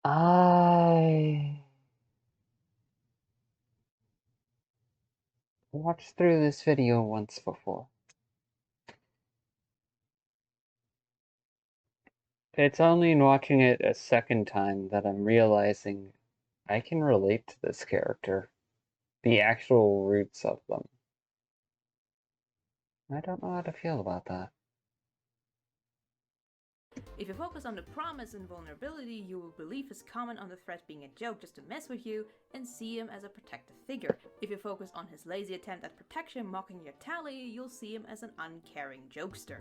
I watched through this video once before. It's only in watching it a second time that I'm realizing I can relate to this character. The actual roots of them. I don't know how to feel about that. If you focus on the promise and vulnerability, you will believe his comment on the threat being a joke just to mess with you and see him as a protective figure. If you focus on his lazy attempt at protection mocking your tally, you'll see him as an uncaring jokester.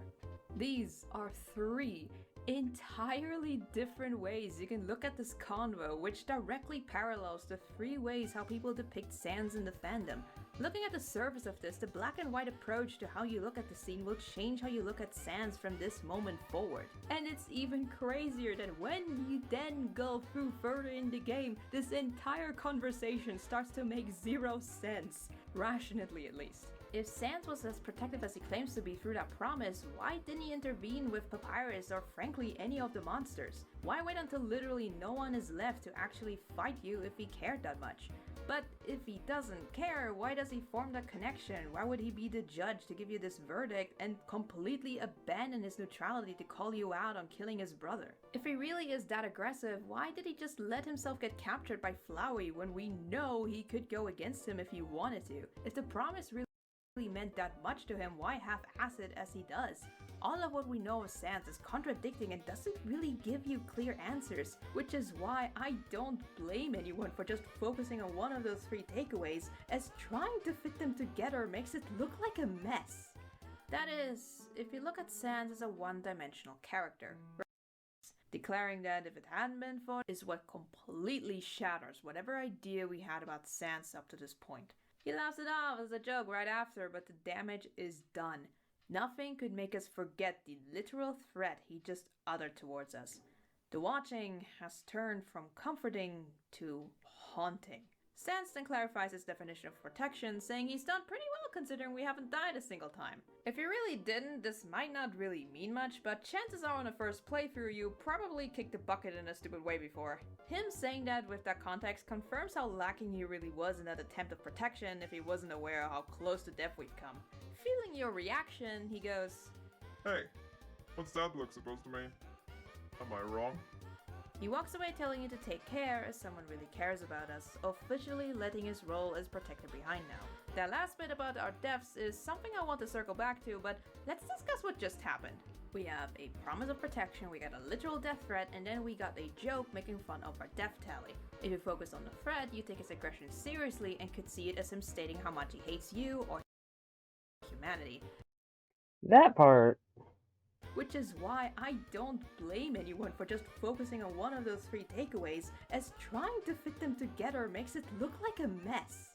These are three entirely different ways you can look at this convo, which directly parallels the three ways how people depict Sans in the fandom. Looking at the surface of this, the black and white approach to how you look at the scene will change how you look at Sans from this moment forward. And it's even crazier that when you then go through further in the game, this entire conversation starts to make zero sense. Rationally, at least. If Sans was as protective as he claims to be through that promise, why didn't he intervene with Papyrus or frankly any of the monsters? Why wait until literally no one is left to actually fight you if he cared that much? But if he doesn't care, why does he form that connection? Why would he be the judge to give you this verdict and completely abandon his neutrality to call you out on killing his brother? If he really is that aggressive, why did he just let himself get captured by Flowey when we know he could go against him if he wanted to? If the promise really meant that much to him, why half-ass it as he does? All of what we know of Sans is contradicting and doesn't really give you clear answers, which is why I don't blame anyone for just focusing on one of those three takeaways, as trying to fit them together makes it look like a mess. That is, if you look at Sans as a one-dimensional character. Declaring that if it hadn't been for is what completely shatters whatever idea we had about Sans up to this point. He laughs it off as a joke right after, but the damage is done. Nothing could make us forget the literal threat he just uttered towards us. The watching has turned from comforting to haunting. Sans then clarifies his definition of protection, saying he's done pretty well considering we haven't died a single time. If he really didn't, this might not really mean much, but chances are on the first playthrough you probably kicked the bucket in a stupid way before. Him saying that with that context confirms how lacking he really was in that attempt of protection if he wasn't aware of how close to death we'd come. Feeling your reaction, he goes, "Hey, what's that look supposed to mean? Am I wrong?" He walks away telling you to take care as someone really cares about us, officially letting his role as protector behind now. That last bit about our deaths is something I want to circle back to, but let's discuss what just happened. We have a promise of protection, we got a literal death threat, and then we got a joke making fun of our death tally. If you focus on the threat, you take his aggression seriously and could see it as him stating how much he hates you or humanity. That part. Which is why I don't blame anyone for just focusing on one of those three takeaways, as trying to fit them together makes it look like a mess.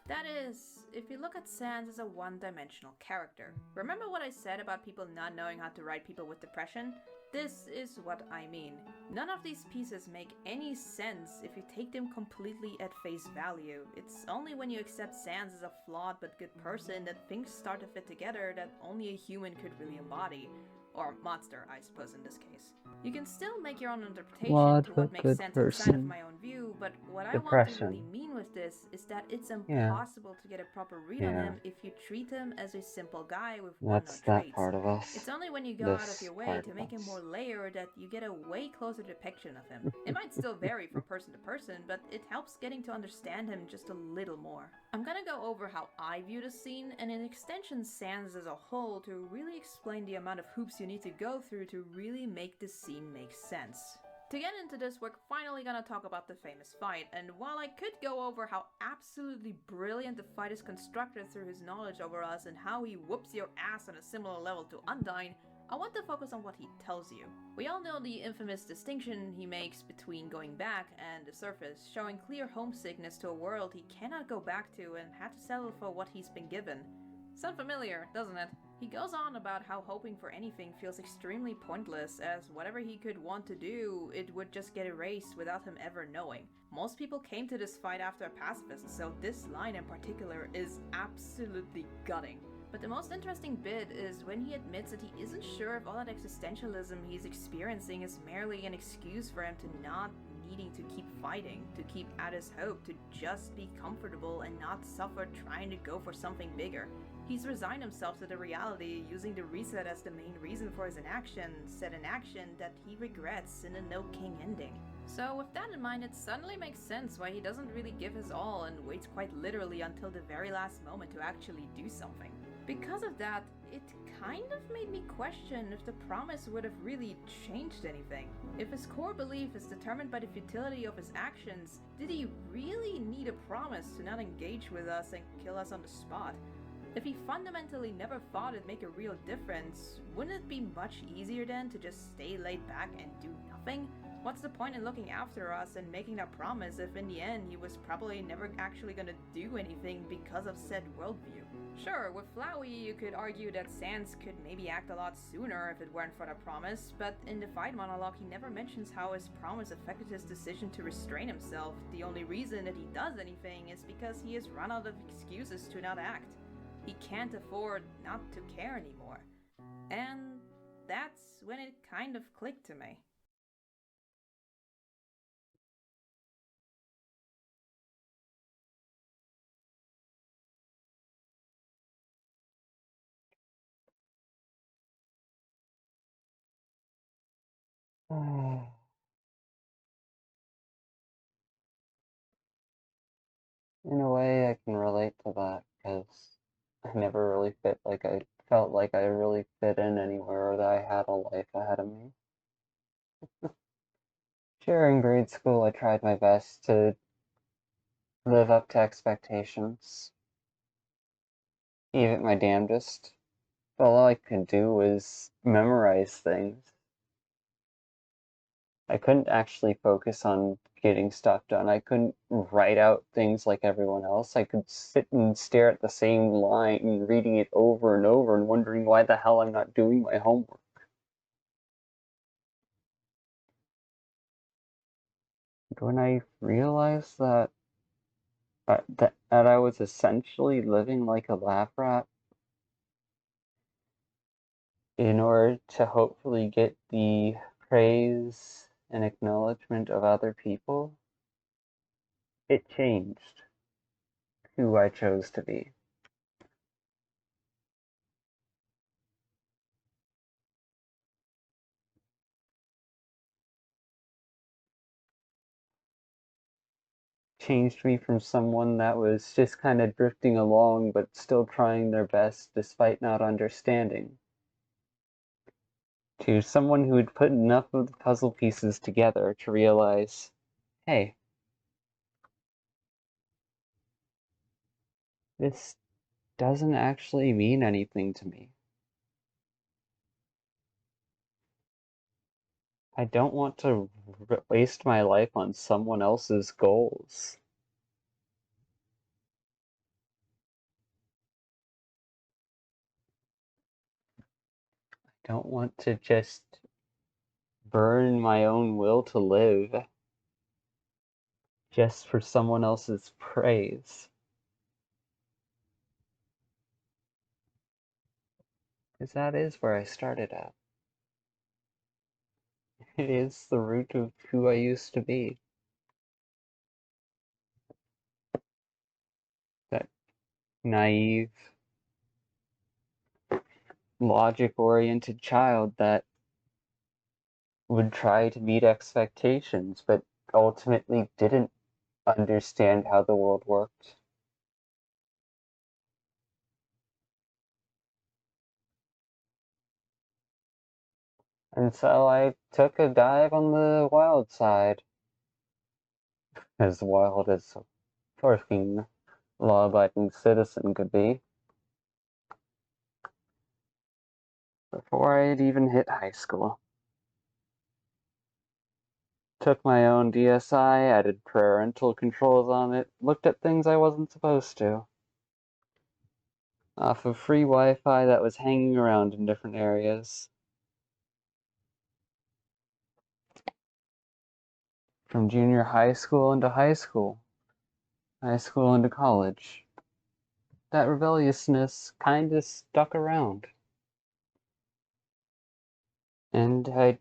That is, if you look at Sans as a one-dimensional character. Remember what I said about people not knowing how to write people with depression? This is what I mean. None of these pieces make any sense if you take them completely at face value. It's only when you accept Sans as a flawed but good person that things start to fit together that only a human could really embody. Or monster, I suppose, in this case. You can still make your own interpretation to what makes sense inside of my own view, but what I want to really mean with this is that it's impossible to get a proper read on him if you treat him as a simple guy with one known traits. Part of us. It's only when you go out of your way to make him more layered that you get a way closer depiction of him. It might still vary from person to person, but it helps getting to understand him just a little more. I'm gonna go over how I view the scene, and in extension Sans as a whole, to really explain the amount of hoops you need to go through to really make the scene make sense. To get into this, we're finally gonna talk about the famous fight, and while I could go over how absolutely brilliant the fight is constructed through his knowledge over us and how he whoops your ass on a similar level to Undyne, I want to focus on what he tells you. We all know the infamous distinction he makes between going back and the surface, showing clear homesickness to a world he cannot go back to and had to settle for what he's been given. Sound familiar, doesn't it? He goes on about how hoping for anything feels extremely pointless, as whatever he could want to do, it would just get erased without him ever knowing. Most people came to this fight after a pacifist, so this line in particular is absolutely gutting. But the most interesting bit is when he admits that he isn't sure if all that existentialism he's experiencing is merely an excuse for him to not needing to keep fighting, to keep at his hope, to just be comfortable and not suffer trying to go for something bigger. He's resigned himself to the reality, using the reset as the main reason for his inaction, set in action that he regrets in a no king ending. So with that in mind, it suddenly makes sense why he doesn't really give his all and waits quite literally until the very last moment to actually do something. Because of that, it kind of made me question if the promise would have really changed anything. If his core belief is determined by the futility of his actions, did he really need a promise to not engage with us and kill us on the spot? If he fundamentally never thought it'd make a real difference, wouldn't it be much easier then to just stay laid back and do nothing? What's the point in looking after us and making that promise if in the end he was probably never actually gonna do anything because of said worldview? Sure, with Flowey you could argue that Sans could maybe act a lot sooner if it weren't for that promise, but in the fight monologue he never mentions how his promise affected his decision to restrain himself. The only reason that he does anything is because he has run out of excuses to not act. He can't afford not to care anymore. And that's when it kind of clicked to me. In a way, I can relate to that because I never really felt like I really fit in anywhere or that I had a life ahead of me. Sure, in grade school, I tried my best to live up to expectations, even my damnedest. But all I could do was memorize things. I couldn't actually focus on getting stuff done. I couldn't write out things like everyone else. I could sit and stare at the same line and reading it over and over and wondering why the hell I'm not doing my homework. When I realized that I was essentially living like a lab rat in order to hopefully get the praise and acknowledgement of other people, it changed who I chose to be. Changed me from someone that was just kind of drifting along but still trying their best despite not understanding, to someone who had put enough of the puzzle pieces together to realize, hey, this doesn't actually mean anything to me. I don't want to waste my life on someone else's goals. I don't want to just burn my own will to live just for someone else's praise. Because that is where I started at. It is the root of who I used to be. That naive, logic-oriented child that would try to meet expectations, but ultimately didn't understand how the world worked. And so I took a dive on the wild side. As wild as a fucking law-abiding citizen could be. Before I had even hit high school. Took my own DSI, added parental controls on it, looked at things I wasn't supposed to. Off of free Wi-Fi that was hanging around in different areas. From junior high school into high school into college. That rebelliousness kinda stuck around. And I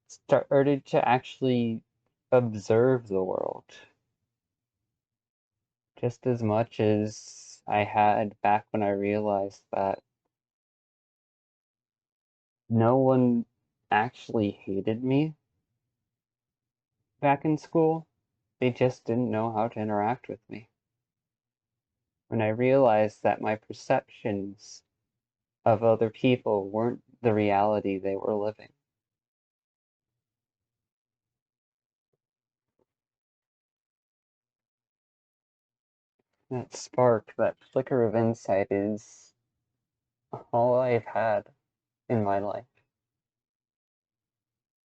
started to actually observe the world just as much as I had back when I realized that no one actually hated me back in school. They just didn't know how to interact with me. When I realized that my perceptions of other people weren't the reality they were living. That spark, that flicker of insight is all I've had in my life.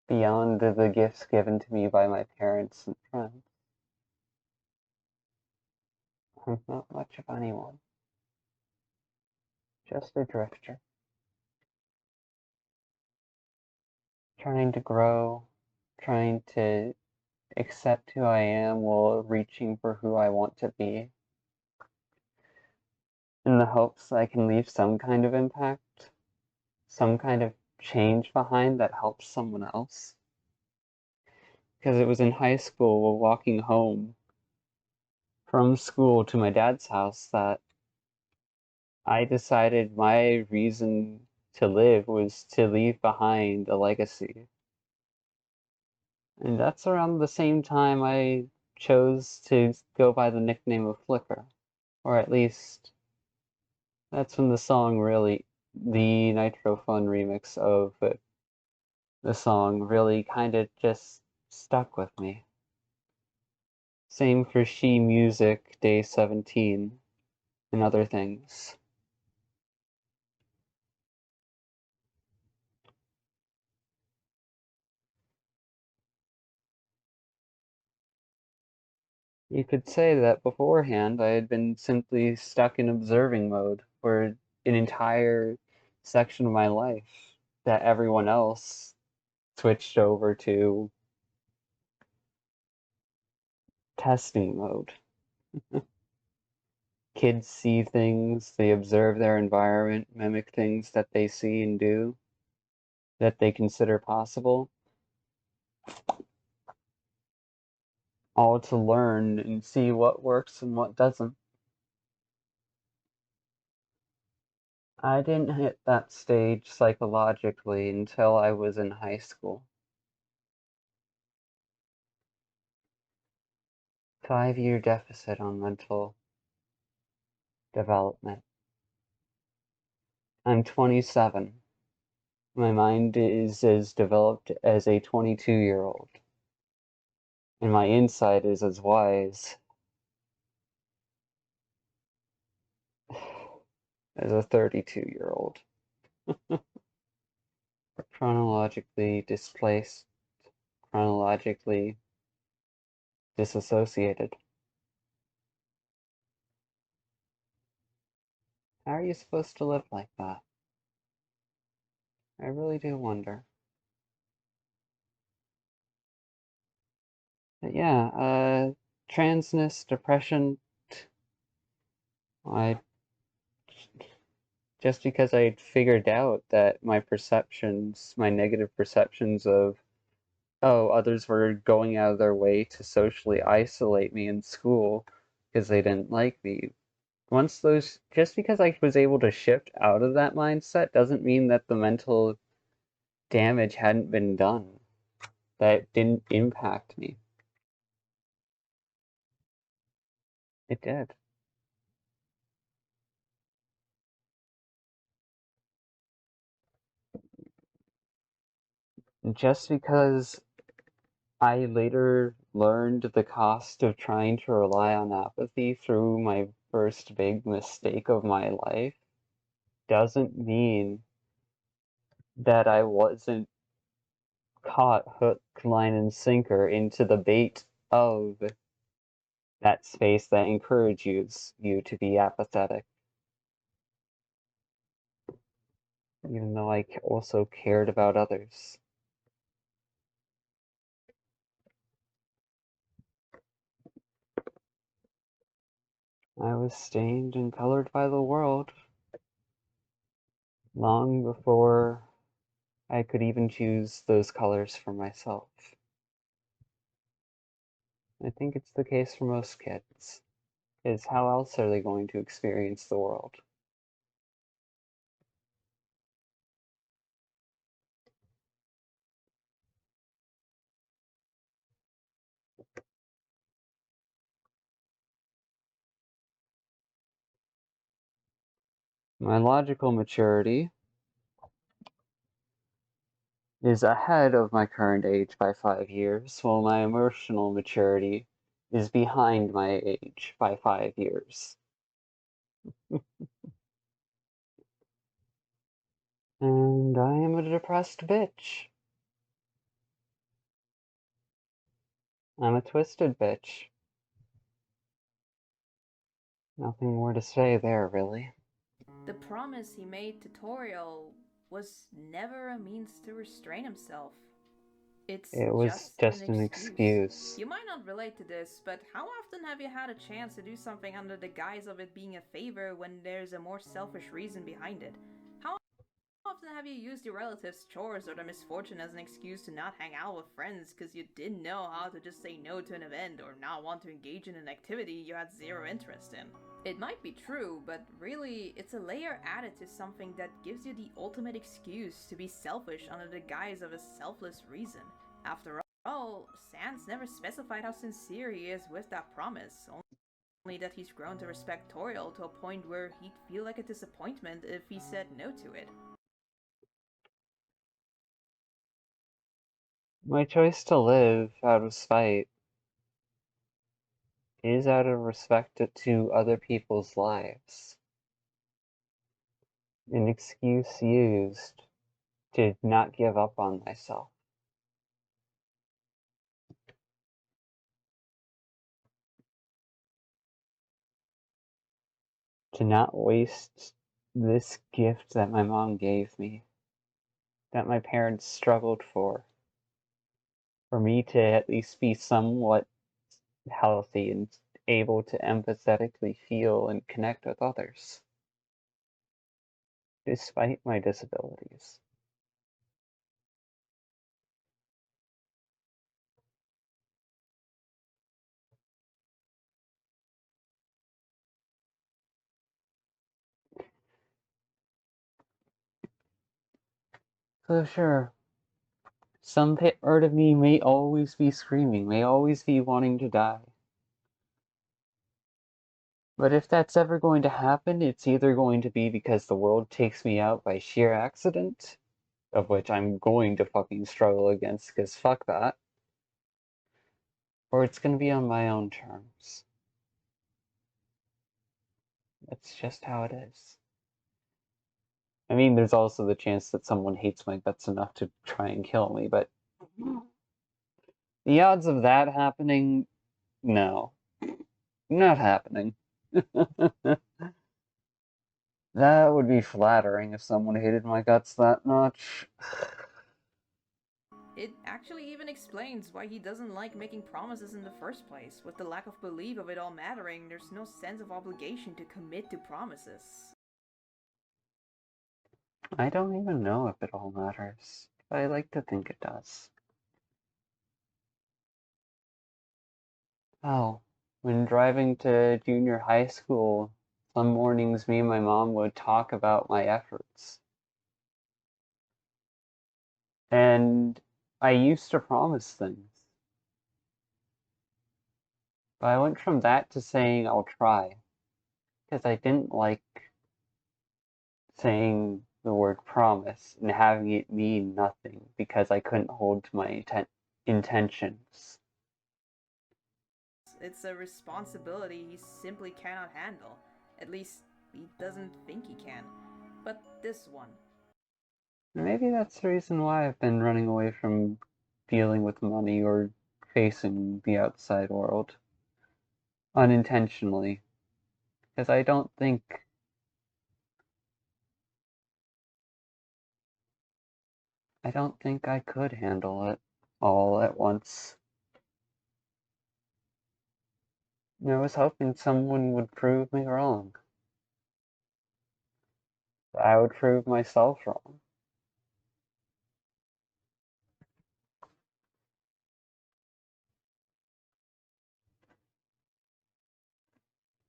Beyond the gifts given to me by my parents and friends. I'm not much of anyone. Just a drifter. Trying to grow, trying to accept who I am while reaching for who I want to be, in the hopes I can leave some kind of impact, some kind of change behind that helps someone else. Because it was in high school while walking home from school to my dad's house that I decided my reason to live was to leave behind a legacy. And that's around the same time I chose to go by the nickname of Flicker. Or at least, that's when the song really, the Nitro Fun remix of the song really kind of just stuck with me. Same for She Music, Day 17, and other things. You could say that beforehand I had been simply stuck in observing mode for an entire section of my life that everyone else switched over to testing mode. Kids see things, they observe their environment, mimic things that they see and do that they consider possible, all to learn and see what works and what doesn't. I didn't hit that stage psychologically until I was in high school. 5-year deficit on mental development. I'm 27. My mind is as developed as a 22-year-old. And my insight is as wise as a 32-year-old. Chronologically displaced, chronologically disassociated. How are you supposed to live like that? I really do wonder. But yeah, transness, depression, I just because I figured out that my perceptions, my negative perceptions of, oh, others were going out of their way to socially isolate me in school because they didn't like me. Once those, just because I was able to shift out of that mindset doesn't mean that the mental damage hadn't been done, that it didn't impact me. It did. Just because I later learned the cost of trying to rely on apathy through my first big mistake of my life doesn't mean that I wasn't caught hook, line, and sinker into the bait of that space that encourages you to be apathetic. Even though I also cared about others. I was stained and colored by the world long before I could even choose those colors for myself. I think it's the case for most kids. Is how else are they going to experience the world? My logical maturity is ahead of my current age by 5 years, while my emotional maturity is behind my age by 5 years. And I am a depressed bitch. I'm a twisted bitch. Nothing more to say there, really. The promise he made to Toriel was never a means to restrain himself. It's It was just an just an excuse. excuse. You might not relate to this, but how often have you had a chance to do something under the guise of it being a favor when there's a more selfish reason behind it? How often have you used your relatives' chores or their misfortune as an excuse to not hang out with friends because you didn't know how to just say no to an event or not want to engage in an activity you had zero interest in? It might be true, but really, it's a layer added to something that gives you the ultimate excuse to be selfish under the guise of a selfless reason. After all, Sans never specified how sincere he is with that promise, only that he's grown to respect Toriel to a point where he'd feel like a disappointment if he said no to it. My choice to live out of spite is out of respect to other people's lives. An excuse used to not give up on myself. To not waste this gift that my mom gave me, that my parents struggled for me to at least be somewhat healthy and able to empathetically feel and connect with others, despite my disabilities. So sure, some part of me may always be screaming, may always be wanting to die. But if that's ever going to happen, it's either going to be because the world takes me out by sheer accident, of which I'm going to fucking struggle against, because fuck that, or it's going to be on my own terms. That's just how it is. I mean, there's also the chance that someone hates my guts enough to try and kill me, but the odds of that happening, no. Not happening. That would be flattering if someone hated my guts that much. It actually even explains why he doesn't like making promises in the first place. With the lack of belief of it all mattering, there's no sense of obligation to commit to promises. I don't even know if it all matters, but I like to think it does. Oh, when driving to junior high school, some mornings me and my mom would talk about my efforts. And I used to promise things. But I went from that to saying I'll try, because I didn't like saying the word promise and having it mean nothing because I couldn't hold to my intentions. It's a responsibility he simply cannot handle. At least, he doesn't think he can. But this one. Maybe that's the reason why I've been running away from dealing with money or facing the outside world unintentionally, because I don't think I could handle it all at once. I was hoping someone would prove me wrong. I would prove myself wrong.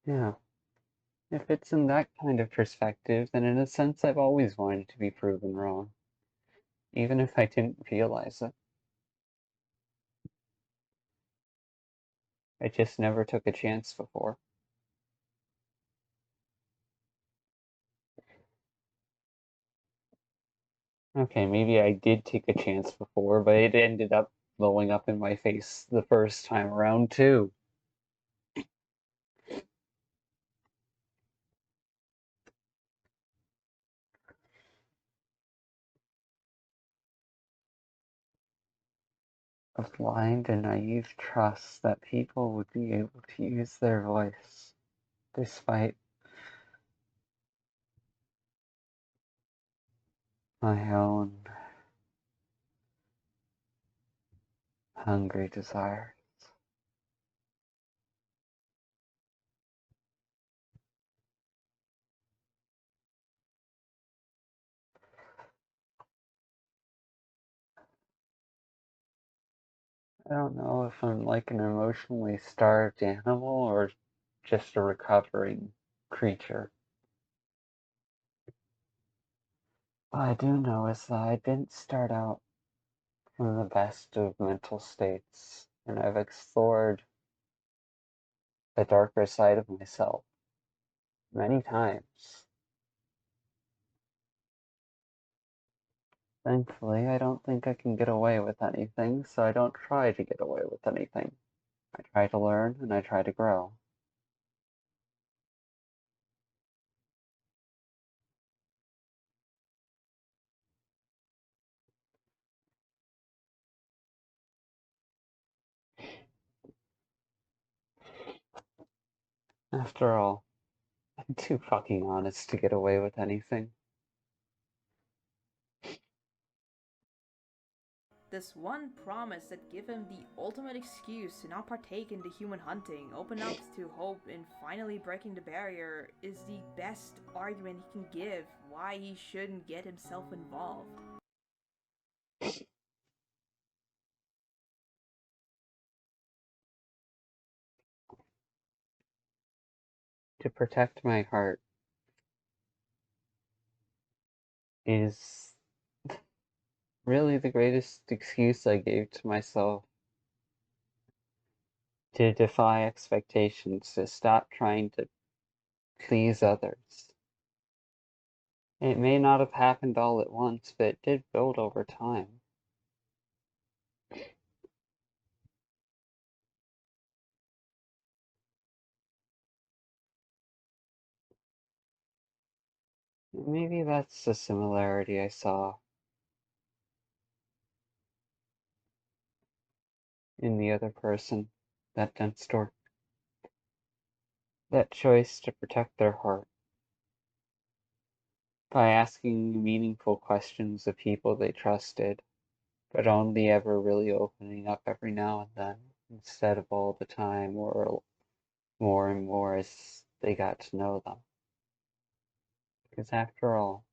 Yeah. If it's in that kind of perspective, then in a sense I've always wanted to be proven wrong, even if I didn't realize it. I just never took a chance before. Okay, maybe I did take a chance before, but it ended up blowing up in my face the first time around too. A blind and naive trust that people would be able to use their voice, despite my own hungry desires. I don't know if I'm like an emotionally starved animal or just a recovering creature. What I do know is that I didn't start out from the best of mental states, and I've explored the darker side of myself many times. Thankfully, I don't think I can get away with anything, so I don't try to get away with anything. I try to learn and I try to grow. After all, I'm too fucking honest to get away with anything. This one promise that give him the ultimate excuse to not partake in the human hunting, open up to hope in finally breaking the barrier, is the best argument he can give why he shouldn't get himself involved. To protect my heart is really the greatest excuse I gave to myself to defy expectations, to stop trying to please others. It may not have happened all at once, but it did build over time. Maybe that's the similarity I saw in the other person, that dense stork. That choice to protect their heart by asking meaningful questions of people they trusted, but only ever really opening up every now and then, instead of all the time or more and more as they got to know them. Because after all,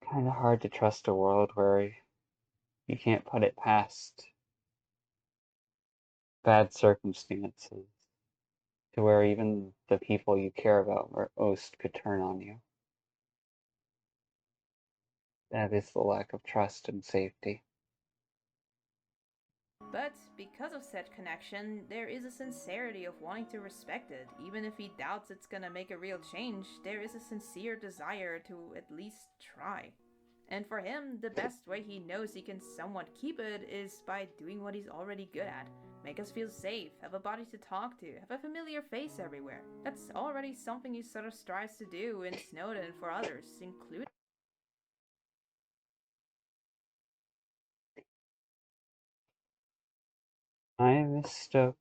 kind of hard to trust a world where you can't put it past bad circumstances to where even the people you care about most could turn on you. That is the lack of trust and safety. But because of said connection, there is a sincerity of wanting to respect it. Even if he doubts it's gonna make a real change, there is a sincere desire to at least try. And for him, the best way he knows he can somewhat keep it is by doing what he's already good at. Make us feel safe, have a body to talk to, have a familiar face everywhere. That's already something he sort of strives to do in Snowden for others, including. I mistook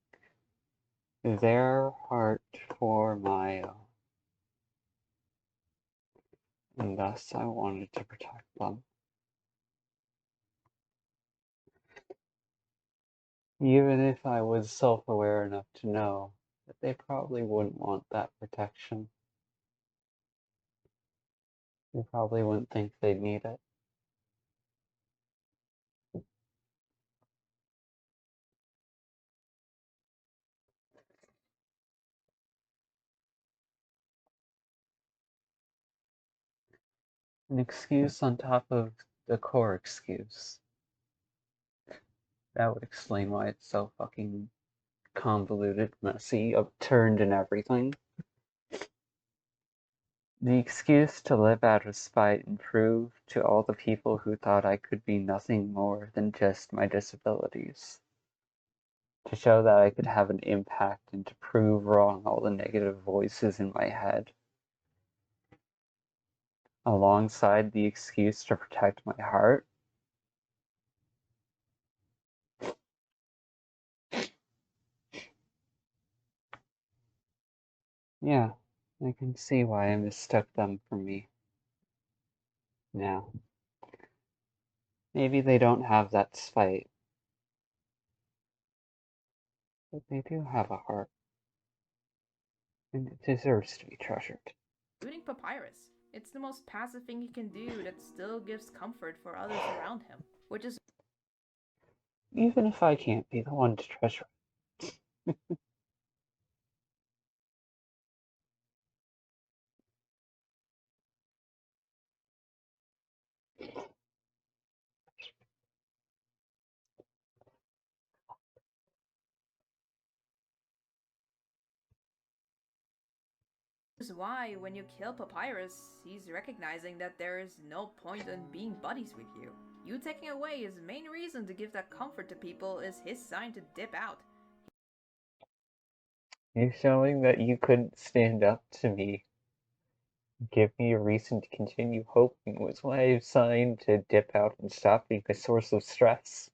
their heart for my own, and thus I wanted to protect them. Even if I was self-aware enough to know that they probably wouldn't want that protection. They probably wouldn't think they'd need it. An excuse on top of the core excuse. That would explain why it's so fucking convoluted, messy, upturned, and everything. The excuse to live out of spite and prove to all the people who thought I could be nothing more than just my disabilities. To show that I could have an impact and to prove wrong all the negative voices in my head. Alongside the excuse to protect my heart. Yeah, I can see why I mistook them for me. Now, maybe they don't have that spite, but they do have a heart, and it deserves to be treasured. Including Papyrus. It's the most passive thing he can do that still gives comfort for others around him, which is Even if I can't be the one to treasure why when you kill Papyrus, he's recognizing that there is no point in being buddies with you. You taking away his main reason to give that comfort to people is his sign to dip out. you showing that you couldn't stand up to me, give me a reason to continue hoping was my sign to dip out and stop being a source of stress.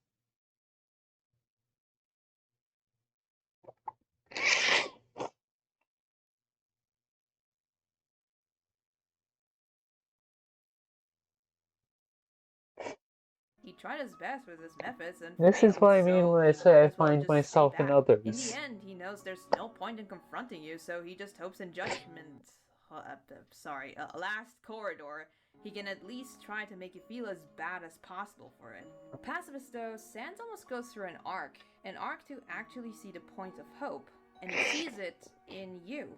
He tried his best with his methods and This is failed, what I mean so when I he say might I as well find just stay myself in back. In the others. end, he knows there's no point in confronting you, so he just hopes in judgment. Last corridor. He can at least try to make you feel as bad as possible for it. For pacifist though, Sans almost goes through an arc to actually see the point of hope, and he sees it in you.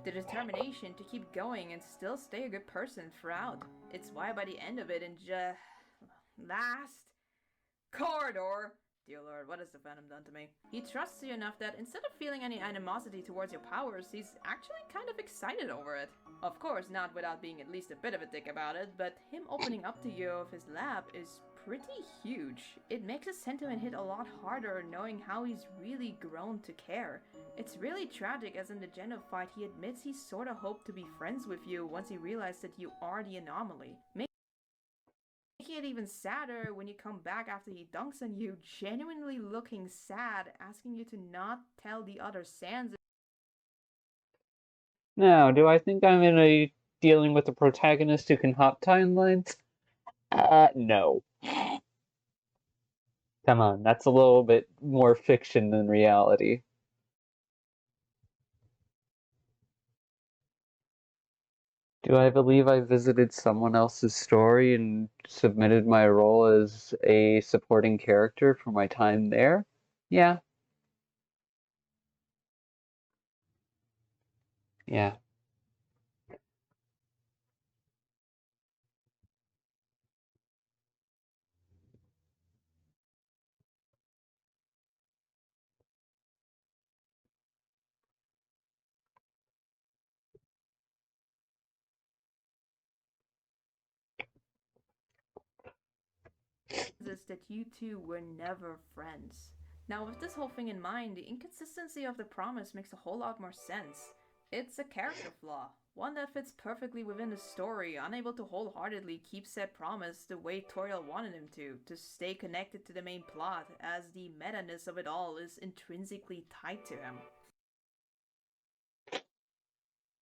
The determination to keep going and still stay a good person throughout. It's why by the end of it, in just last corridor. Dear Lord, what has the Phantom done to me? He trusts you enough that instead of feeling any animosity towards your powers, he's actually kind of excited over it. Of course, not without being at least a bit of a dick about it, but him opening up to you of his lab is pretty huge. It makes his sentiment hit a lot harder knowing how he's really grown to care. It's really tragic as in the Geno fight he admits he sorta hoped to be friends with you once he realized that you are the anomaly. Making it even sadder when you come back after he dunks on you, genuinely looking sad, asking you to not tell the other Sans. Now, do I think I'm in a dealing with a protagonist who can hop timelines? No. Come on, that's a little bit more fiction than reality. Do I believe I visited someone else's story and submitted my role as a supporting character for my time there? Yeah, yeah. Is that you two were never friends. Now, with this whole thing in mind, the inconsistency of the promise makes a whole lot more sense. It's a character flaw, one that fits perfectly within the story, unable to wholeheartedly keep said promise the way Toriel wanted him to stay connected to the main plot, as the meta-ness of it all is intrinsically tied to him.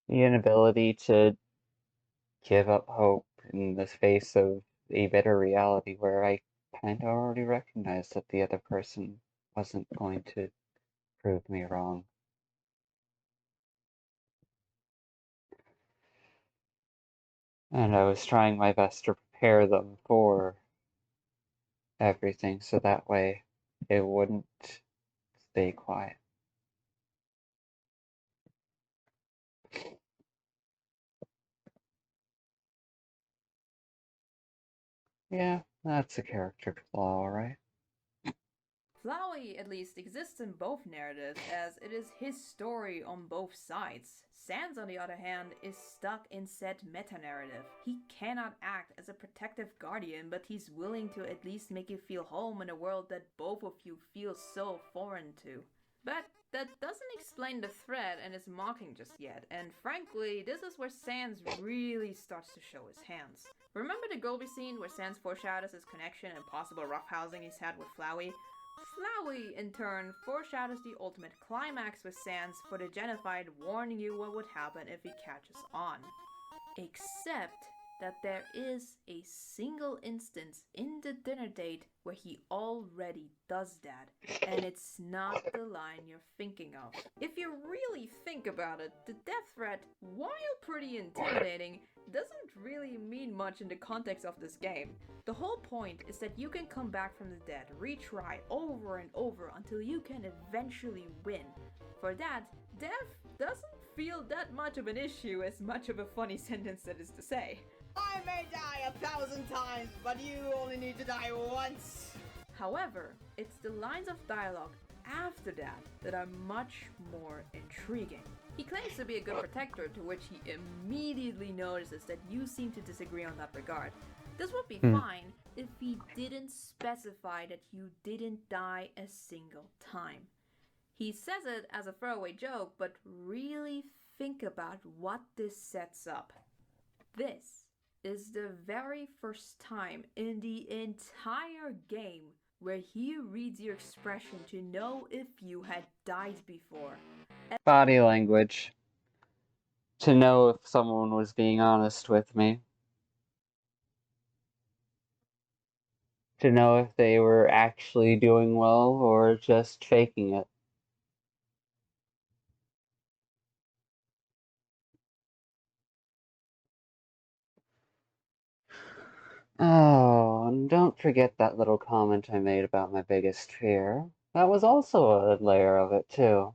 The inability to give up hope in the face of a better reality where I kind of already recognized that the other person wasn't going to prove me wrong. And I was trying my best to prepare them for everything so that way it wouldn't stay quiet. Yeah, that's a character flaw, right? Flowey at least exists in both narratives, as it is his story on both sides. Sans, on the other hand, is stuck in said meta narrative. He cannot act as a protective guardian, but he's willing to at least make you feel home in a world that both of you feel so foreign to. But that doesn't explain the threat and his mocking just yet, and frankly, this is where Sans really starts to show his hands. Remember the Golby scene where Sans foreshadows his connection and possible roughhousing he's had with Flowey? Flowey, in turn, foreshadows the ultimate climax with Sans for the Genified, warning you what would happen if he catches on. Except that there is a single instance in the dinner date where he already does that, and it's not the line you're thinking of. If you really think about it, the death threat, while pretty intimidating, doesn't really mean much in the context of this game. The whole point is that you can come back from the dead, retry over and over until you can eventually win. For that, death doesn't feel that much of an issue, as much of a funny sentence that is to say. I may die 1,000 times, but you only need to die once. However, it's the lines of dialogue after that are much more intriguing. He claims to be a good protector, to which he immediately notices that you seem to disagree on that regard. This would be fine if he didn't specify that you didn't die a single time. He says it as a throwaway joke, but really think about what this sets up. This is the very first time in the entire game where he reads your expression to know if you had died before. Body language. To know if someone was being honest with me. To know if they were actually doing well or just faking it. Oh, and don't forget that little comment I made about my biggest fear. That was also a layer of it, too.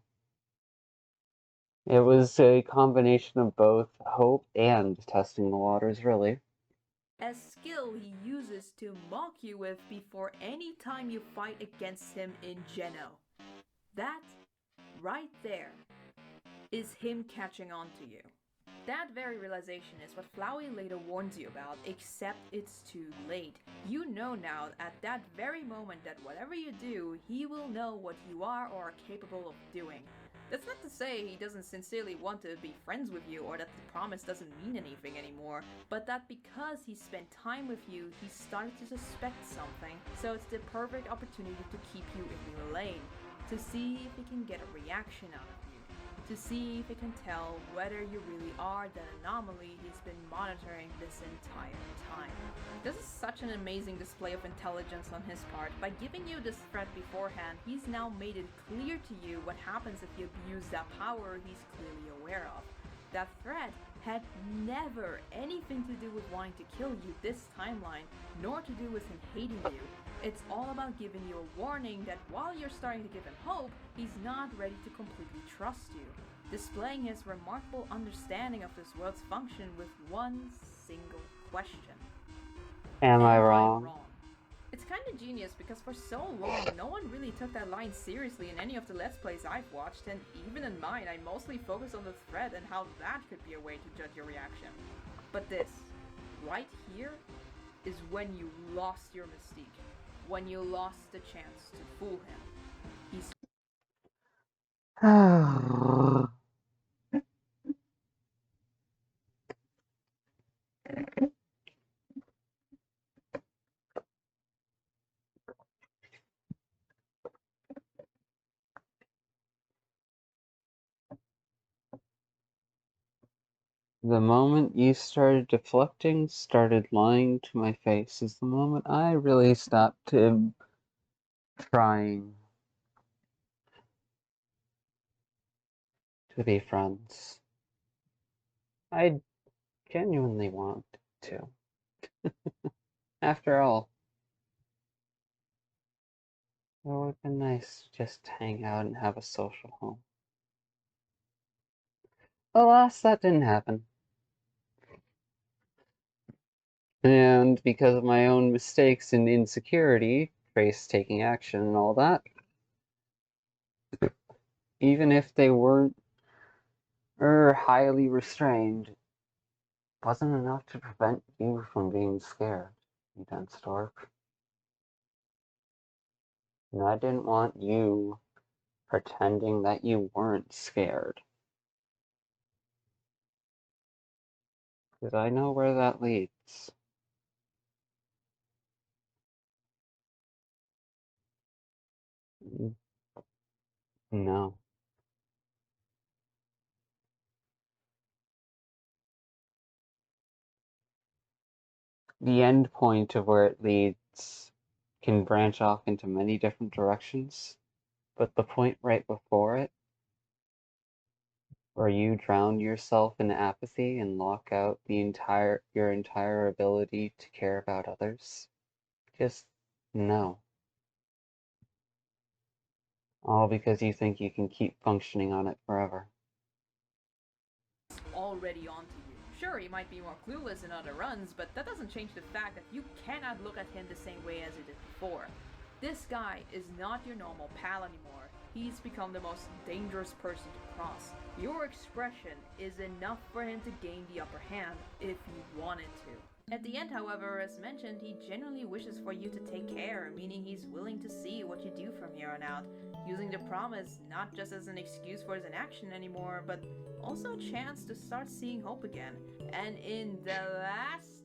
It was a combination of both hope and testing the waters, really. A skill he uses to mock you with before any time you fight against him in Geno. That, right there, is him catching on to you. That very realization is what Flowey later warns you about, except it's too late. You know now at that very moment that whatever you do, he will know what you are or are capable of doing. That's not to say he doesn't sincerely want to be friends with you or that the promise doesn't mean anything anymore, but that because he spent time with you, he started to suspect something, so it's the perfect opportunity to keep you in your lane, to see if he can get a reaction out of you, to see if he can tell whether you really are that anomaly he's been monitoring this entire time. This is such an amazing display of intelligence on his part. By giving you this threat beforehand, he's now made it clear to you what happens if you abuse that power he's clearly aware of. That threat had never anything to do with wanting to kill you this timeline, nor to do with him hating you. It's all about giving you a warning that while you're starting to give him hope, he's not ready to completely trust you, displaying his remarkable understanding of this world's function with one single question. Am I wrong? It's kind of genius because for so long, no one really took that line seriously in any of the Let's Plays I've watched, and even in mine, I mostly focused on the threat and how that could be a way to judge your reaction. But this, right here, is when you lost your mystique. When you lost the chance to fool him. He's The moment you started deflecting, started lying to my face, is the moment I really stopped trying to be friends. I genuinely want to. After all, it would have been nice just to hang out and have a social home. Alas, that didn't happen. And because of my own mistakes and insecurity, Trace taking action and all that, even if they weren't highly restrained, wasn't enough to prevent you from being scared, you dense dork. And I didn't want you pretending that you weren't scared. Because I know where that leads. No. The end point of where it leads can branch off into many different directions, but the point right before it, where you drown yourself in apathy and lock out your entire ability to care about others, just no. All because you think you can keep functioning on it forever. Already onto you. Sure, he might be more clueless in other runs, but that doesn't change the fact that you cannot look at him the same way as you did before. This guy is not your normal pal anymore. He's become the most dangerous person to cross. Your expression is enough for him to gain the upper hand if you wanted to. At the end, however, as mentioned, he genuinely wishes for you to take care, meaning he's willing to see what you do from here on out, using the promise not just as an excuse for his inaction anymore, but also a chance to start seeing hope again. And in the last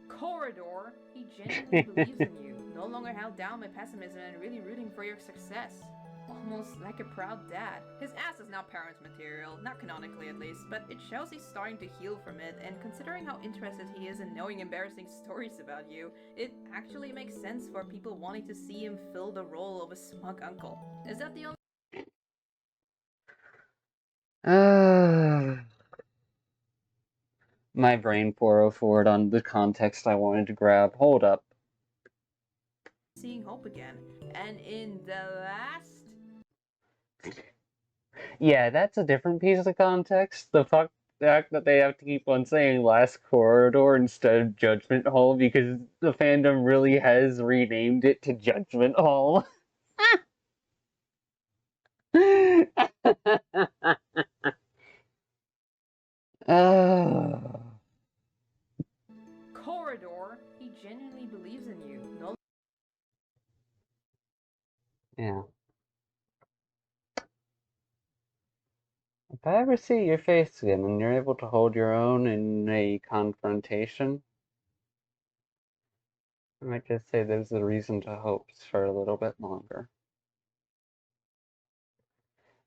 corridor, he genuinely believes in you, no longer held down by pessimism and really rooting for your success. Almost like a proud dad. His ass is now parent material, not canonically at least, but it shows he's starting to heal from it, and considering how interested he is in knowing embarrassing stories about you, it actually makes sense for people wanting to see him fill the role of a smug uncle. Is that the only My brain 404'd on the context I wanted to grab. Hold up. seeing hope again? And in the last Yeah, that's a different piece of context. The fact that they have to keep on saying Last Corridor instead of Judgment Hall because the fandom really has renamed it to Judgment Hall. uh, corridor, he genuinely believes in you, no yeah. If I ever see your face again and you're able to hold your own in a confrontation, I might just say there's a reason to hope for a little bit longer.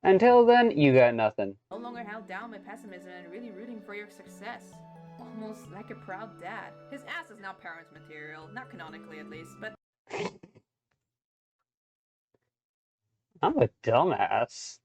Until then, you got nothing. no longer held down by pessimism and really rooting for your success. Almost like a proud dad. His ass is now parent material, not canonically at least, but I'm a dumbass.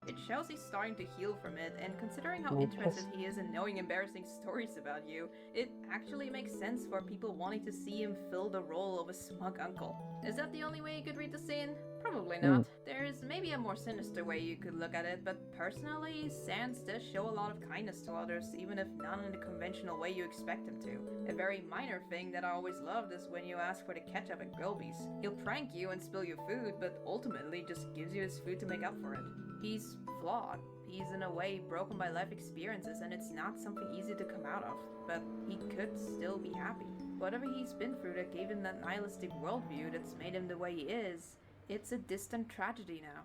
it shows he's starting to heal from it, and considering how I interested just- he is in knowing embarrassing stories about you, it actually makes sense for people wanting to see him fill the role of a smug uncle. Is that the only way you could read the scene? Probably not. There's maybe a more sinister way you could look at it, but personally, Sans does show a lot of kindness to others, even if not in the conventional way you expect him to. A very minor thing that I always loved is when you ask for the ketchup at Grilby's. He'll prank you and spill your food, but ultimately just gives you his food to make up for it. He's flawed. He's in a way broken by life experiences, and it's not something easy to come out of, but he could still be happy. Whatever he's been through that gave him that nihilistic worldview that's made him the way he is, it's a distant tragedy now.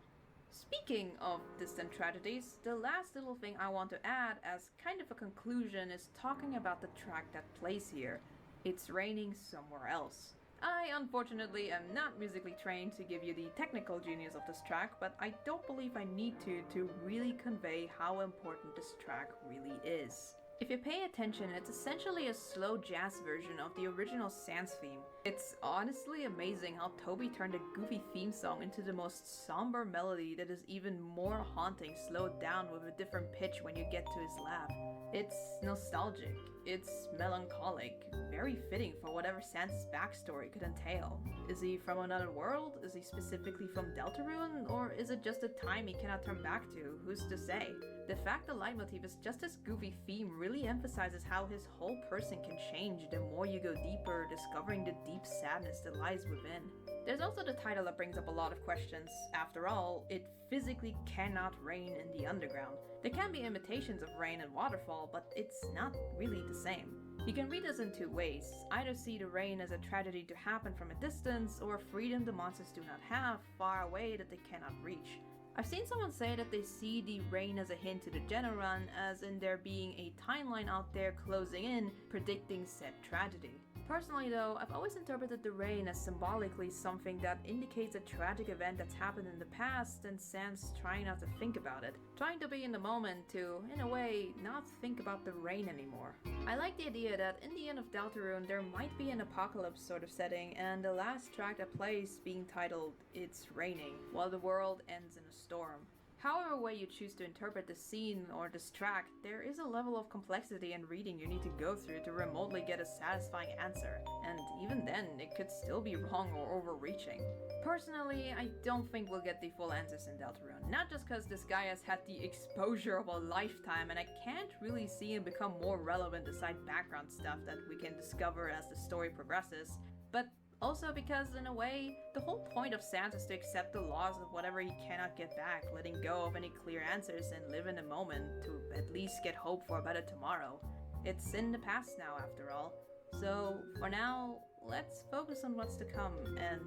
Speaking of distant tragedies, the last little thing I want to add as kind of a conclusion is talking about the track that plays here. It's Raining Somewhere Else. I unfortunately am not musically trained to give you the technical genius of this track, but I don't believe I need to really convey how important this track really is. If you pay attention, it's essentially a slow jazz version of the original Sans theme. It's honestly amazing how Toby turned a goofy theme song into the most somber melody that is even more haunting, slowed down with a different pitch when you get to his laugh. It's nostalgic. It's melancholic, very fitting for whatever Sans' backstory could entail. Is he from another world? Is he specifically from Deltarune? Or is it just a time he cannot turn back to? Who's to say? The fact the leitmotif is just this goofy theme really emphasizes how his whole person can change the more you go deeper, discovering the deep sadness that lies within. There's also the title that brings up a lot of questions. After all, it physically cannot rain in the underground. There can be imitations of rain and waterfall, but it's not really the same. You can read this in two ways. Either see the rain as a tragedy to happen from a distance, or freedom the monsters do not have, far away that they cannot reach. I've seen someone say that they see the rain as a hint to the Generon, as in there being a timeline out there closing in, predicting said tragedy. Personally though, I've always interpreted the rain as symbolically something that indicates a tragic event that's happened in the past and Sans trying not to think about it. Trying to be in the moment to, in a way, not think about the rain anymore. I like the idea that in the end of Deltarune there might be an apocalypse sort of setting and the last track that plays being titled It's Raining, while the world ends in a storm. However way you choose to interpret the scene or this track, there is a level of complexity and reading you need to go through to remotely get a satisfying answer, and even then, it could still be wrong or overreaching. Personally, I don't think we'll get the full answers in Deltarune, not just because this guy has had the exposure of a lifetime and I can't really see him become more relevant aside background stuff that we can discover as the story progresses, but also because, in a way, the whole point of Sans is to accept the loss of whatever he cannot get back, letting go of any clear answers and live in the moment to at least get hope for a better tomorrow. It's in the past now, after all. So, for now, let's focus on what's to come and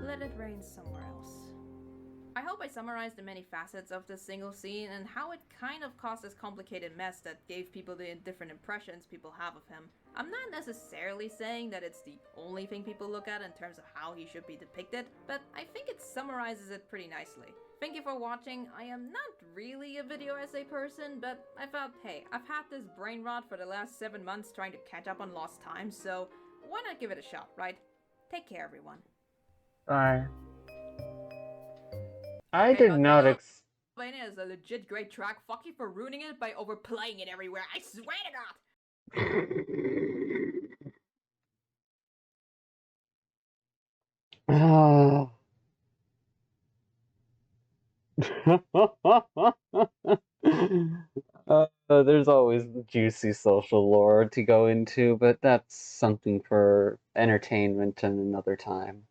let it rain somewhere else. I hope I summarized the many facets of this single scene and how it kind of caused this complicated mess that gave people the different impressions people have of him. I'm not necessarily saying that it's the only thing people look at in terms of how he should be depicted, but I think it summarizes it pretty nicely. Thank you for watching. I am not really a video essay person, but I thought, hey, I've had this brain rot for the last 7 months trying to catch up on lost time, so why not give it a shot, right? Take care, everyone. Bye. I did not Castlevania is a legit great track. Fuck you for ruining it by overplaying it everywhere. I swear to God! There's always juicy social lore to go into, but that's something for entertainment and another time.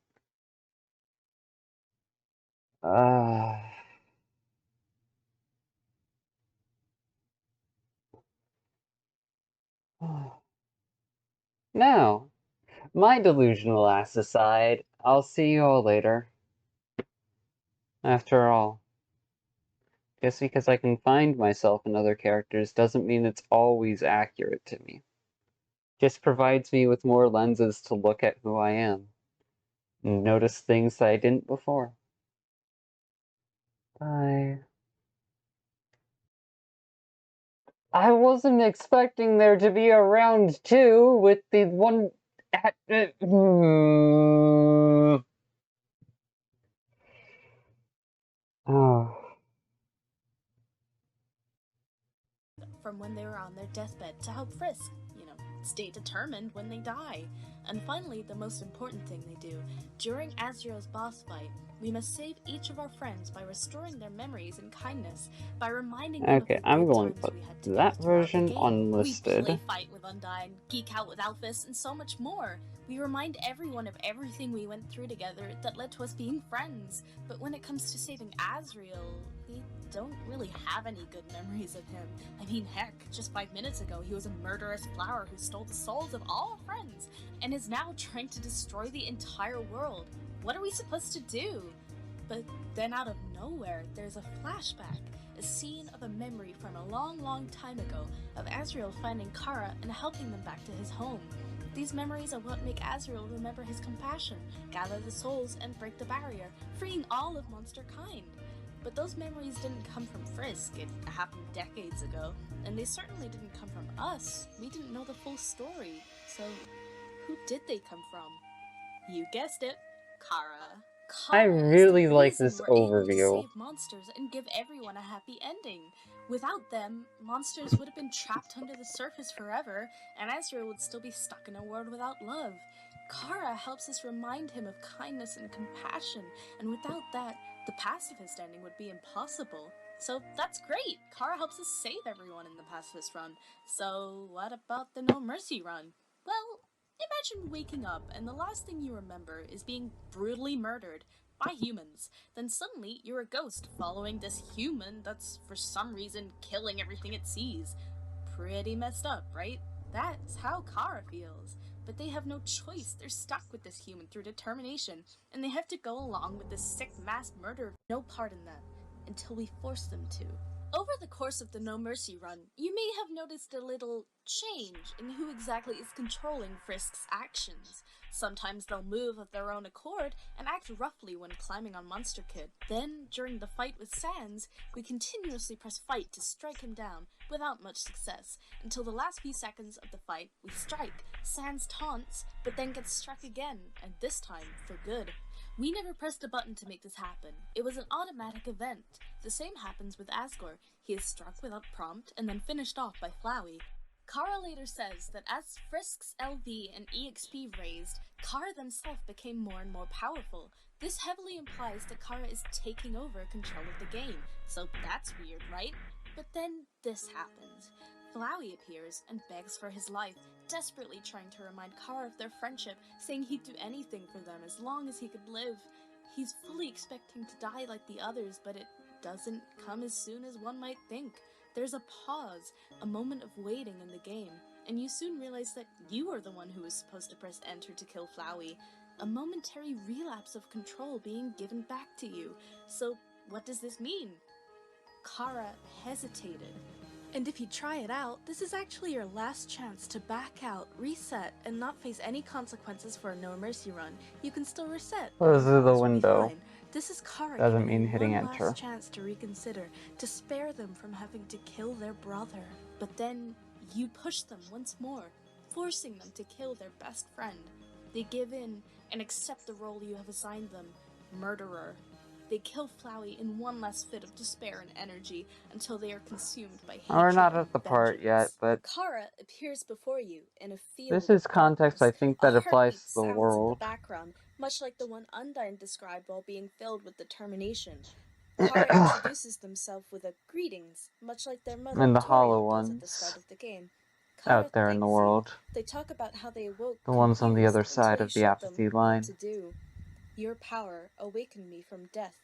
Now, my delusional ass aside, I'll see you all later. After all, just because I can find myself in other characters doesn't mean it's always accurate to me. Just provides me with more lenses to look at who I am and notice things that I didn't before. Bye. I wasn't expecting there to be a round 2 with the one at Oh. From when they were on their deathbed to help Frisk, stay determined when they die. And finally, the most important thing they do. During Azrael's boss fight, we must save each of our friends by restoring their memories and kindness, by reminding them of the I'm good going to times put we had that together throughout the version game. unlisted. We play fight with Undyne, geek out with Alphys, and so much more. We remind everyone of everything we went through together that led to us being friends. But when it comes to saving Azrael, we don't really have any good memories of him. I mean, heck, just 5 minutes ago he was a murderous flower who stole the souls of all our friends, and is now trying to destroy the entire world. What are we supposed to do? But then out of nowhere, there's a flashback, a scene of a memory from a long, long time ago of Azrael finding Kara and helping them back to his home. These memories are what make Azrael remember his compassion, gather the souls, and break the barrier, freeing all of monster kind. But those memories didn't come from Frisk, it happened decades ago, and they certainly didn't come from us. We didn't know the full story, so who did they come from? You guessed it, Kara. I Kara is the really like reason this we're able to overview. save monsters and give everyone a happy ending. Without them, monsters would have been trapped under the surface forever, and Ezreal would still be stuck in a world without love. Kara helps us remind him of kindness and compassion, and without that, the pacifist ending would be impossible. So that's great! Kara helps us save everyone in the pacifist run. So what about the No Mercy run? Well, imagine waking up and the last thing you remember is being brutally murdered by humans. Then suddenly you're a ghost following this human that's for some reason killing everything it sees. Pretty messed up, right? That's how Kara feels. But they have no choice. They're stuck with this human through determination, and they have to go along with this sick mass murder. No part in that until we force them to. Over the course of the No Mercy run, you may have noticed a little change in who exactly is controlling Frisk's actions. Sometimes they'll move of their own accord and act roughly when climbing on Monster Kid. Then, during the fight with Sans, we continuously press fight to strike him down, without much success, until the last few seconds of the fight, we strike. Sans taunts, but then gets struck again, and this time for good. We never pressed a button to make this happen. It was an automatic event. The same happens with Asgore. He is struck without prompt and then finished off by Flowey. Kara later says that as Frisk's LV and EXP raised, Kara themselves became more and more powerful. This heavily implies that Kara is taking over control of the game, so that's weird, right? But then this happens. Flowey appears and begs for his life, desperately trying to remind Kara of their friendship, saying he'd do anything for them as long as he could live. He's fully expecting to die like the others, but it doesn't come as soon as one might think. There's a pause, a moment of waiting in the game, and you soon realize that you are the one who is supposed to press enter to kill Flowey. A momentary relapse of control being given back to you. So what does this mean? Kara hesitated. And if you try it out, this is actually your last chance to back out, reset, and not face any consequences for a No Mercy run. You can still reset. Close Everything the else will be window. fine. This is Kara Doesn't giving mean you hitting one enter. last chance to reconsider, to spare them from having to kill their brother. But then, you push them once more, forcing them to kill their best friend. They give in and accept the role you have assigned them, murderer. They kill Flowey in one last fit of despair and energy until they are consumed by hatred. We're not at the and part yet, vengeance. but Kara appears before you in a field this is of context darkness. I think A that applies heartbeat to the sounds in the world. background, much like the one Undyne described while being filled with determination. Kara introduces themselves with a greetings, much like their mother And the Toriel hollow does at the start ones of the game. Kara out there in the thanks you. world. They talk about how they awoke The ones on the confused other side until of you the showed them apathy what line. to do. Your power awakened me from death.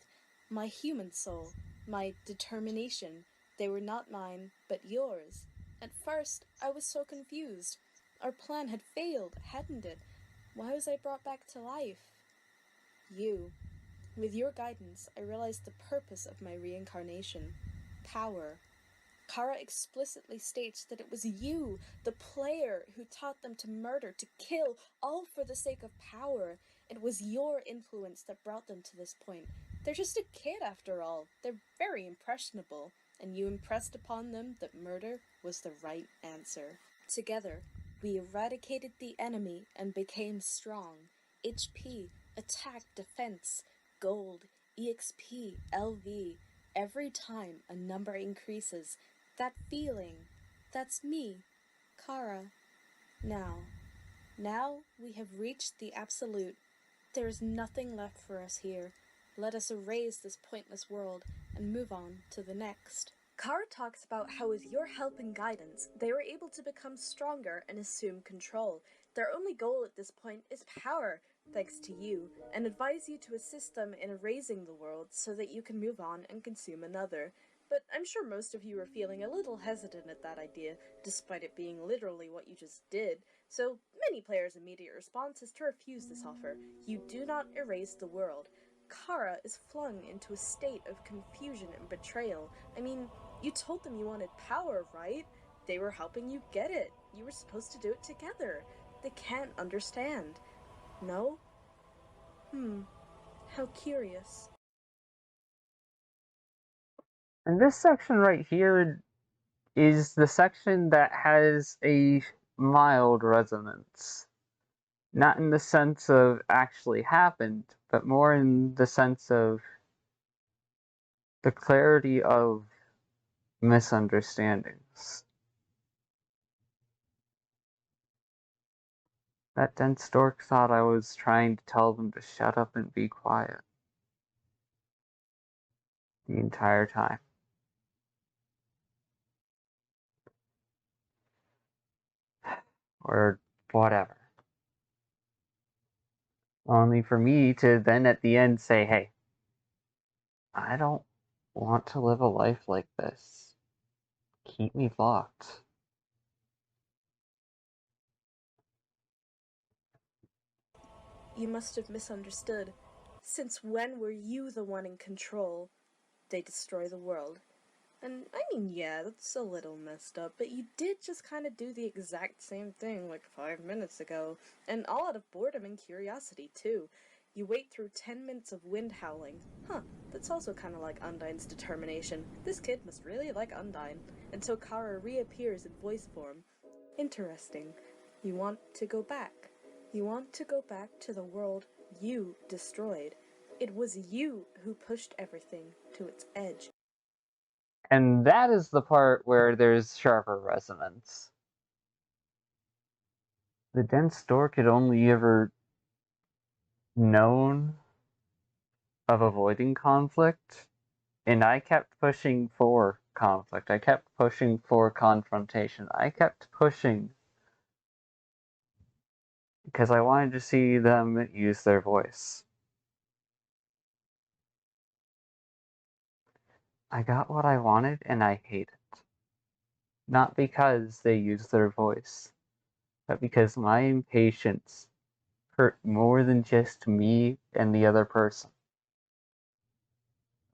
My human soul, my determination, they were not mine, but yours. At first, I was so confused. Our plan had failed, hadn't it? Why was I brought back to life? You. With your guidance, I realized the purpose of my reincarnation. Power. Kara explicitly states that it was you, the player, who taught them to murder, to kill, all for the sake of power. It was your influence that brought them to this point. They're just a kid after all. They're very impressionable, and you impressed upon them that murder was the right answer. Together, we eradicated the enemy and became strong. HP, attack, defense, gold, EXP, LV. Every time a number increases, that feeling, that's me, Kara. Now we have reached the absolute. There is nothing left for us here. Let us erase this pointless world and move on to the next. Kara talks about how with your help and guidance, they were able to become stronger and assume control. Their only goal at this point is power, thanks to you, and advise you to assist them in erasing the world so that you can move on and consume another. But I'm sure most of you are feeling a little hesitant at that idea, despite it being literally what you just did. So many players' immediate response is to refuse this offer. You do not erase the world. Kara is flung into a state of confusion and betrayal. I mean, you told them you wanted power, right? They were helping you get it. You were supposed to do it together. They can't understand. No? How curious. And this section right here is the section that has a mild resonance. Not in the sense of actually happened, but more in the sense of the clarity of misunderstandings. That dense dork thought I was trying to tell them to shut up and be quiet the entire time. Or whatever. Only for me to then at the end say, hey, I don't want to live a life like this. Keep me locked. You must have misunderstood. Since when were you the one in control? They destroy the world. And I mean, yeah, that's a little messed up, but you did just kind of do the exact same thing like 5 minutes ago, and all out of boredom and curiosity, too. You wait through 10 minutes of wind howling. Huh, that's also kind of like Undyne's determination. This kid must really like Undyne. Until Kara reappears in voice form. Interesting. You want to go back. You want to go back to the world you destroyed. It was you who pushed everything to its edge. And that is the part where there's sharper resonance. The dense dork had only ever known of avoiding conflict, and I kept pushing for conflict. I kept pushing for confrontation. I kept pushing because I wanted to see them use their voice. I got what I wanted and I hate it. Not because they used their voice, but because my impatience hurt more than just me and the other person.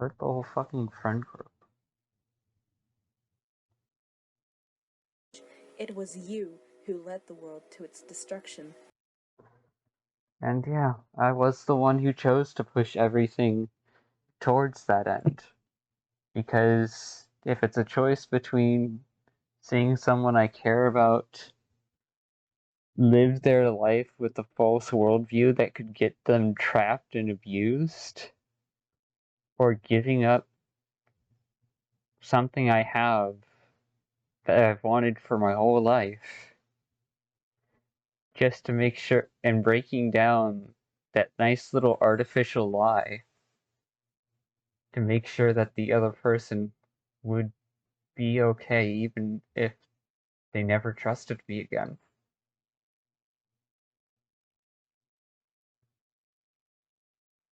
Hurt the whole fucking friend group. It was you who led the world to its destruction. And yeah, I was the one who chose to push everything towards that end. Because if it's a choice between seeing someone I care about live their life with a false worldview that could get them trapped and abused, or giving up something I have that I've wanted for my whole life, just to make sure, and breaking down that nice little artificial lie to make sure that the other person would be okay even if they never trusted me again.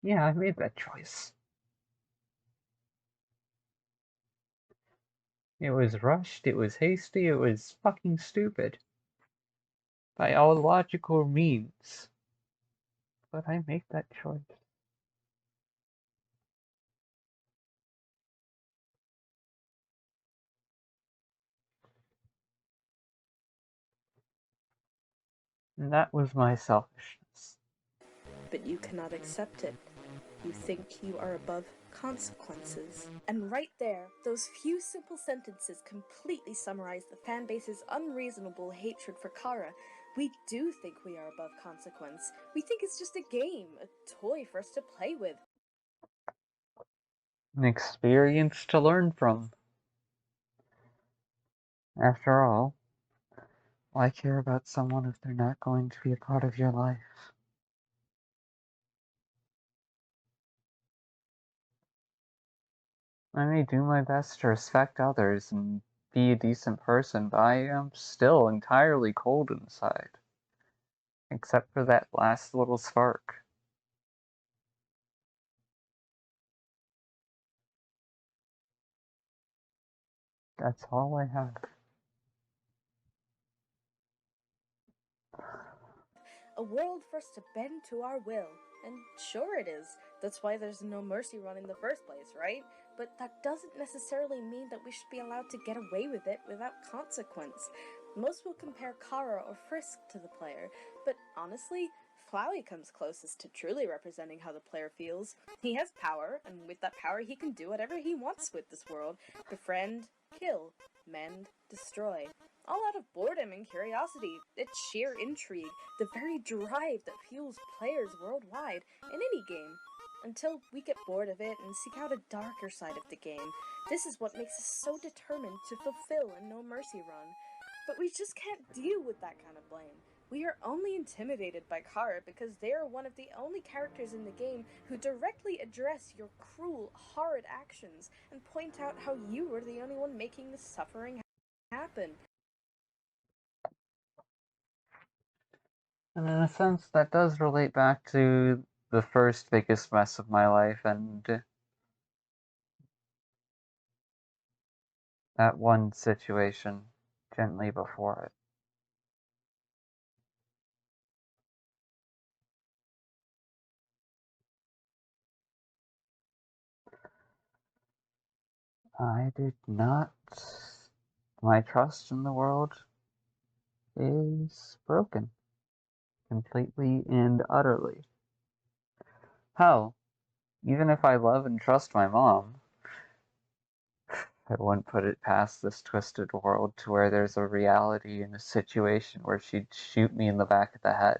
Yeah, I made that choice. It was rushed, it was hasty, it was fucking stupid. By all logical means. But I make that choice. And that was my selfishness. But you cannot accept it. You think you are above consequences. And right there, those few simple sentences completely summarize the fanbase's unreasonable hatred for Kara. We do think we are above consequence. We think it's just a game, a toy for us to play with. An experience to learn from. After all, why care about someone if they're not going to be a part of your life? I may do my best to respect others and be a decent person, but I am still entirely cold inside. Except for that last little spark. That's all I have. A world for us to bend to our will. And sure it is. That's why there's no mercy run in the first place, right? But that doesn't necessarily mean that we should be allowed to get away with it without consequence. Most will compare Kara or Frisk to the player, but honestly, Flowey comes closest to truly representing how the player feels. He has power, and with that power he can do whatever he wants with this world. Befriend, kill, mend, destroy. all out of boredom and curiosity. It's sheer intrigue, the very drive that fuels players worldwide in any game. Until we get bored of it and seek out a darker side of the game. This is what makes us so determined to fulfill a No Mercy run. But we just can't deal with that kind of blame. We are only intimidated by Kara because they are one of the only characters in the game who directly address your cruel, hard actions and point out how you were the only one making the suffering happen. And in a sense, that does relate back to the first biggest mess of my life and that one situation gently before it. I did not. My trust in the world is broken. Completely and utterly. Hell, even if I love and trust my mom, I wouldn't put it past this twisted world to where there's a reality in a situation where she'd shoot me in the back of the head.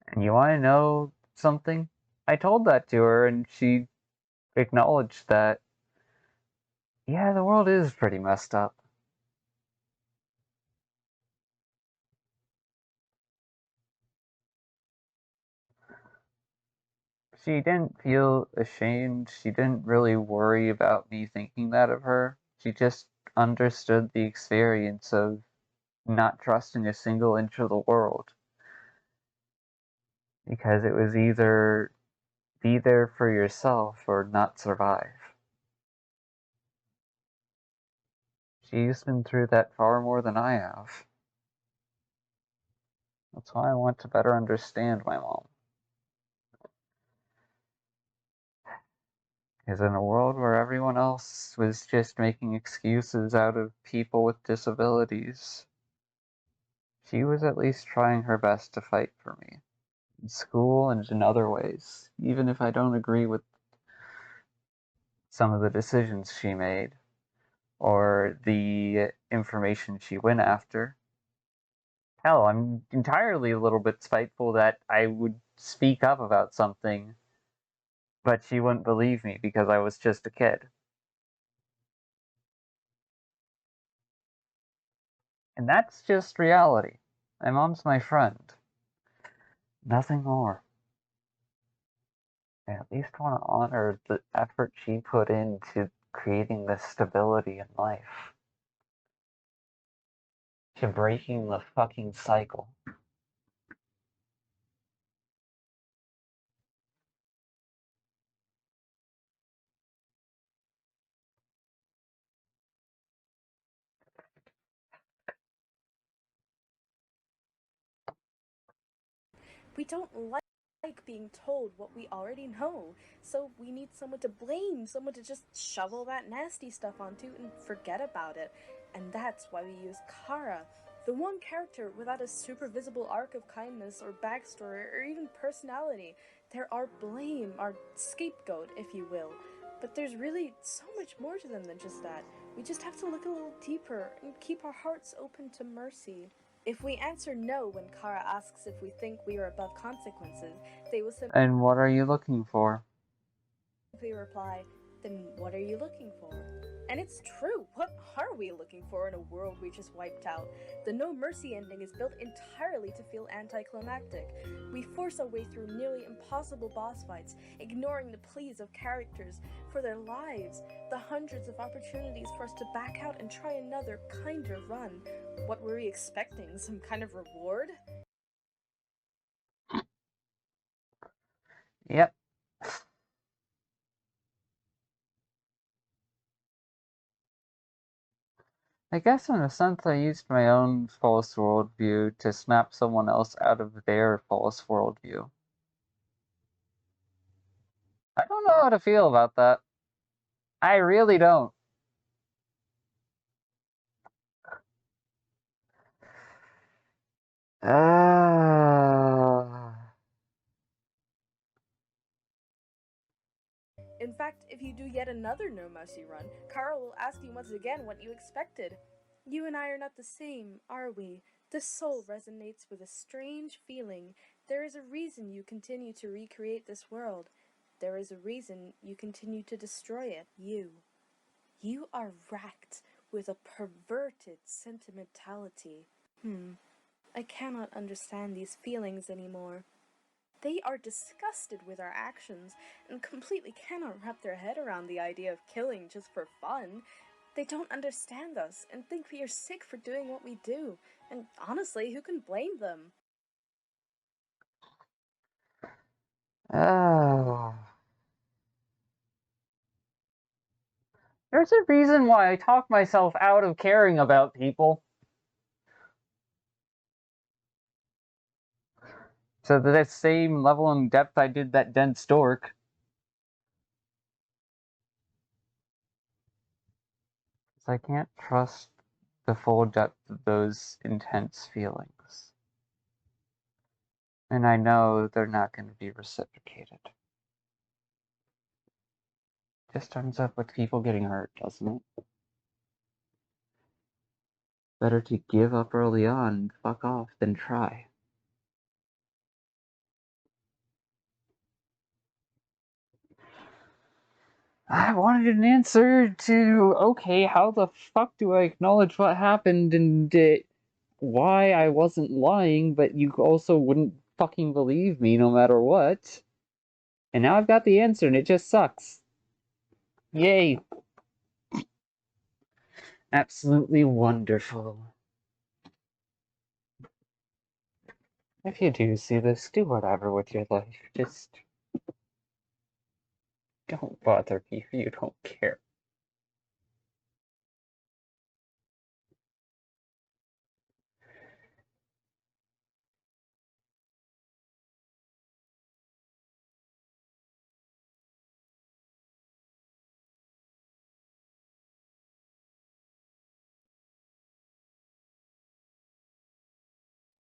And you want to know something? I told that to her, and she acknowledged that, yeah, the world is pretty messed up. She didn't feel ashamed. She didn't really worry about me thinking that of her. She just understood the experience of not trusting a single inch of the world. Because it was either be there for yourself or not survive. She's been through that far more than I have. That's why I want to better understand my mom. Because in a world where everyone else was just making excuses out of people with disabilities, she was at least trying her best to fight for me. In school and in other ways, even if I don't agree with some of the decisions she made or the information she went after. Hell, I'm entirely a little bit spiteful that I would speak up about something, but she wouldn't believe me because I was just a kid. And that's just reality. My mom's my friend. Nothing more. I at least want to honor the effort she put into creating this stability in life. To breaking the fucking cycle. We don't like being told what we already know, so we need someone to blame, someone to just shovel that nasty stuff onto and forget about it. And that's why we use Kara, the one character without a super visible arc of kindness or backstory or even personality. They're our blame, our scapegoat, if you will. But there's really so much more to them than just that. We just have to look a little deeper and keep our hearts open to mercy. If we answer no when Kara asks if we think we are above consequences, they will And what are you looking for? simply reply, then what are you looking for? And it's true, what are we looking for in a world we just wiped out? The No Mercy ending is built entirely to feel anticlimactic. We force our way through nearly impossible boss fights, ignoring the pleas of characters for their lives, the hundreds of opportunities for us to back out and try another, kinder run. What were we expecting? Some kind of reward? Yep. I guess in a sense I used my own false worldview to snap someone else out of their false worldview. I don't know how to feel about that. I really don't. Uh, In fact, fact, if you do yet another No Mercy run, Carl will ask you once again what you expected. You and I are not the same, are we? This soul resonates with a strange feeling. There is a reason you continue to recreate this world. There is a reason you continue to destroy it. You are racked with a perverted sentimentality. I cannot understand these feelings anymore. They are disgusted with our actions and completely cannot wrap their head around the idea of killing just for fun. They don't understand us and think we are sick for doing what we do. And honestly, who can blame them? Oh. There's a reason why I talk myself out of caring about people. So to that same level and depth I did that dense dork. I can't trust the full depth of those intense feelings. And I know they're not going to be reciprocated. Just ends up with people getting hurt, doesn't it? Better to give up early on and fuck off than try. I wanted an answer to, okay, how the fuck do I acknowledge what happened and why I wasn't lying, but you also wouldn't fucking believe me no matter what. And now I've got the answer and it just sucks. Yay. Absolutely wonderful. If you do see this, do whatever with your life. Just don't bother me if you don't care.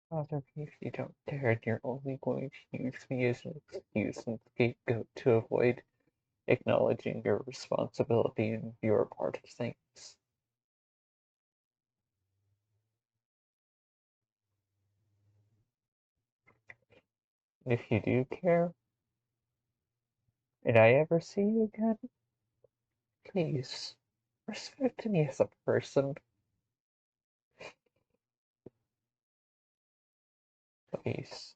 Bother me if you don't care, and you're only going to use me as an excuse and scapegoat to avoid acknowledging your responsibility and your part of things. If you do care, and I ever see you again, please respect me as a person. Please.